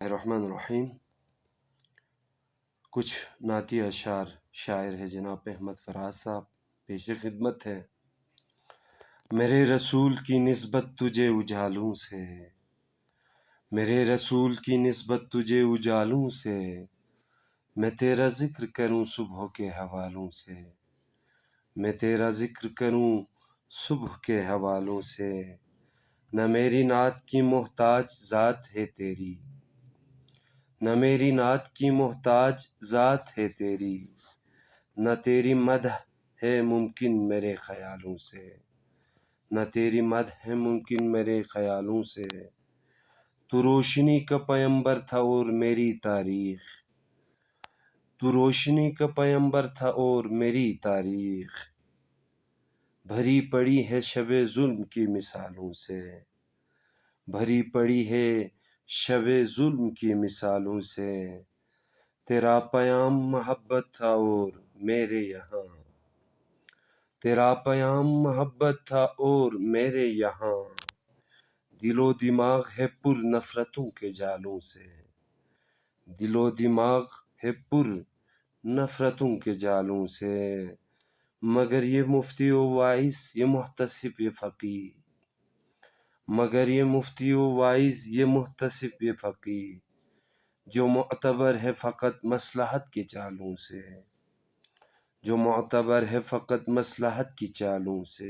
الرحمن الرحیم۔ کچھ نعتی اشعار شاعر ہے جناب احمد فراز صاحب، پیش خدمت ہے۔ میرے رسول کی نسبت تجھے اجالوں سے، میرے رسول کی نسبت تجھے اجالوں سے، میں تیرا ذکر کروں صبح کے حوالوں سے، میں تیرا ذکر کروں صبح کے حوالوں سے۔ نہ میری نعت کی محتاج ذات ہے تیری، نہ میری نعت کی محتاج ذات ہے تیری، نہ تیری مدح ہے ممکن میرے خیالوں سے، نہ تیری مدح ہے ممکن میرے خیالوں سے۔ تو روشنی کا پیمبر تھا اور میری تاریخ، تو روشنی کا پیمبر تھا اور میری تاریخ، بھری پڑی ہے شب ظلم کی مثالوں سے، بھری پڑی ہے شب ظلم کی مثالوں سے۔ تیرا پیام محبت تھا اور میرے یہاں، تیرا پیام محبت تھا اور میرے یہاں، دل و دماغ ہے پر نفرتوں کے جالوں سے، دل و دماغ ہے پر نفرتوں کے جالوں سے۔ مگر یہ مفتی و واعظ یہ محتسب یہ فقیہ، مگر یہ مفتی و واعظ یہ محتسب یہ فقیہ، جو معتبر ہے فقط مصلحت کی چالوں سے، جو معتبر ہے فقط مصلحت کی چالوں سے۔